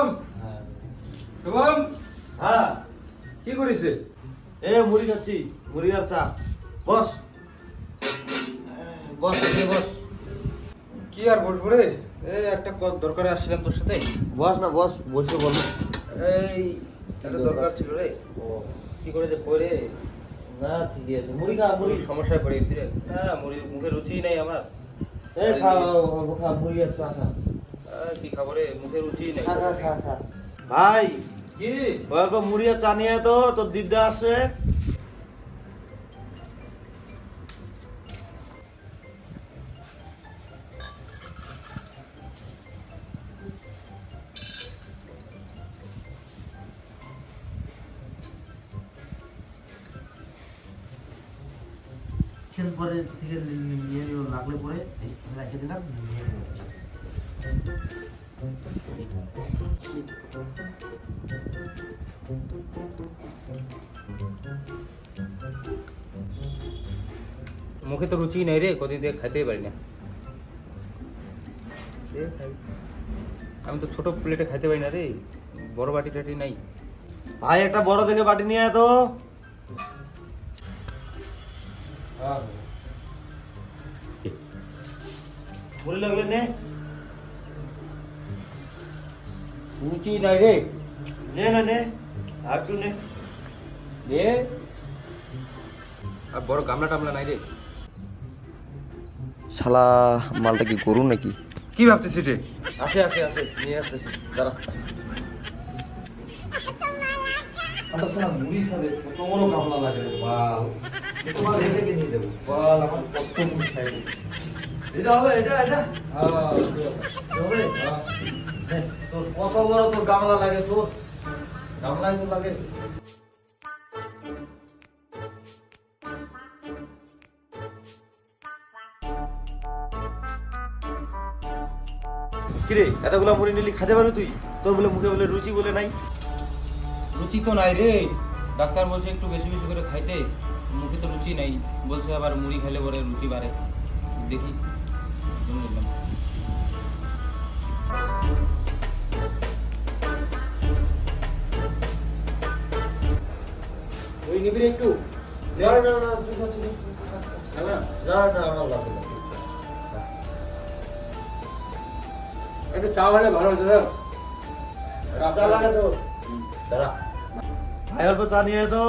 শুভম শুভম হ্যাঁ কি করিস রে? এ মুড়ি খাচ্ছি, মুড়ি আর চা। বস বস এখানে বস। কি আর বসবো রে? একটা দরকারে আসছিলাম তোর সাথে। বস না বস, বসে বল। এই একটা দরকার ছিল রে। ও কি করে যে করে না ঠিকই আছে, মুড়ি খা মুড়ি। সমস্যায় পড়ে গেছি রে। না মুখে রুচি নাই আমার। এ খা খা মুড়ি আর চা খা। কি খাবো রে, মুখে রুচি নাই। খা খা খা খা। ভাই কি অল্প মুড়ি আর চা নিয়ে আয় তো, তোর দিদা আসে। পরে থেকে নিয়ে নিও, লাগলে পরে রেখে দিলাম, নিয়ে নিও। মুখে তো রুচি নাই রে, কদিন থেকে খাইতেই পারি না। আমি তো ছোট প্লেটে খাইতে পারি না রে, বড় বাটি টাটি নাই। ভাই একটা বড় দেখে বাটি নিয়ে আয় তো। মুড়ি লাগলে নে রুচি নাই রে। নে না নে, আর একটু নে। রে আর বড় গামলা টামলা নাই রে। শালা মালটা কি গরু নাকি? কি ভাবতেছিস রে? আসে আসে আসে, নিয়ে আসতেছি, দাঁড়া। আমার শোনা মুড়ি খাবে, কত বড় গামলা লাগে রে বাল। তোমার এসে কে নিয়ে দেবো বাল, আমার কত মুড়ি খাই। এটা হবে, এটা এটা হবে। নে, তোর কত বড় তোর গামলা লাগে, তোর গামলায় তো লাগে। কিরে এতগুলা মুড়ি নিলি খেতে পারবি তুই? তোর বলে মুখে বলে রুচি বলে নাই। রুচি তো নাই রে, ডাক্তার বলছে একটু বেশি বেশি করে খাইতে। মুখে তো রুচি নাই, বলছে আবার মুড়ি খাইলে পরে রুচি বাড়ে। দেখি বুঝলাম। ওই নিবি রে একটু? না না না, তুই খা, তুই খা। না না, আমার লাগবে না। একটু চা হলে ভালো হতো না? চা লাগে তো? দাঁড়া। ভাই অল্প চা নিয়ে আয় তো।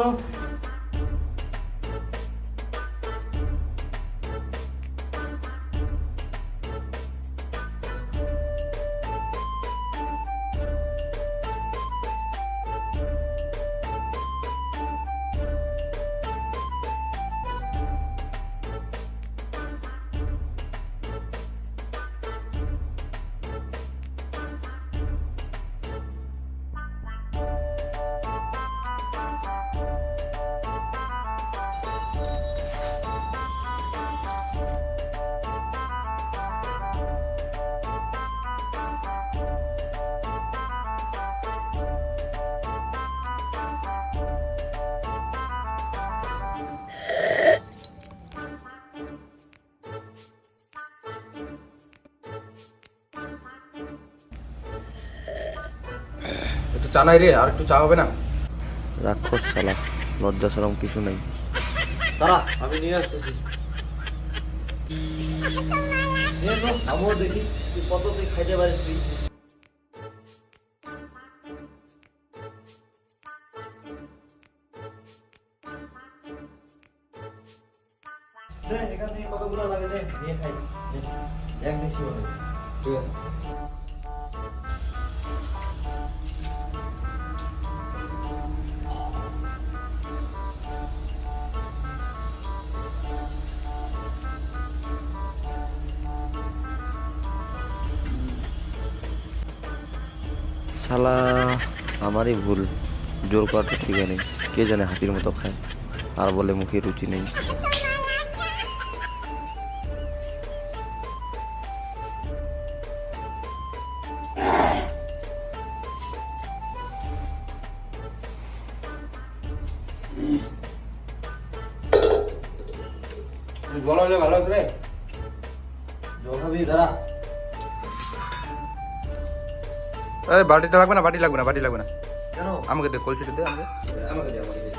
একটু চা নাই রে, আর একটু চা হবে না? রাক্ষস শালা, লজ্জা শরম কিছু নাই। দাঁড়া, আমি নিয়ে আসতেছি। নিয়ে তো আমিও দেখি তুই কত তুই খাইতে পারিস তুই। দে, এখান থেকে কতগুলো লাগে দে, নিয়ে খাই। নে, এক বেশি হবে। ঠিক আছে। শালা আমারই ভুল, জোর করাটা ঠিক নেই। কে জানে হাতির মতো খায় আর বলে মুখে রুচি নেই। জল হলে ভালো হতো রে। জল খাবি? দাঁড়া। এই বাটিটা লাগবে না, বাটি লাগবে না, বাটি লাগবে না। কেন? আমাকে দে, কলসিটা দে আমাকে। আমাকে দে, আমাকে দে।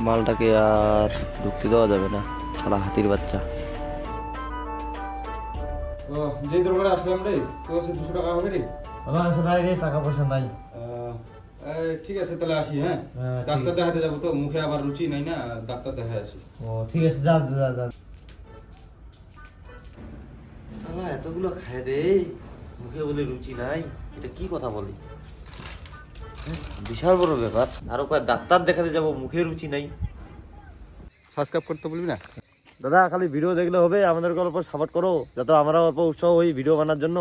মালটাকে আর ঢুকতে দেওয়া যাবে না, শালা হাতির বাচ্চা। ও, যেই দরবারে আসলাম রে, তোর কাছে 200 টাকা হবে রে? আমার কাছে নাই রে, টাকা পয়সা নাই। ঠিক আছে, তাহলে আসি। হ্যাঁ, হ্যাঁ, ঠিক ডাক্তার আছে। দেখাতে যাবো তো, মুখে আবার রুচি নাই না, ডাক্তার দেখায় আসি। ও ঠিক আছে, যা যা যা। শালা এতগুলো খায় রে, মুখে বলে রুচি নাই, এটা কি কথা বলি? হ্যাঁ, বিশাল বড় ব্যাপার। আরো কয় ডাক্তার দেখাতে যাব, মুখে রুচি নাই। সাবস্ক্রাইব করতে বলবি না? দাদা খালি ভিডিও দেখলে হবে, আমাদেরকে অল্প সাপোর্ট করো, যাতে আমরা অল্প উৎসাহ হই ভিডিও বানার জন্য।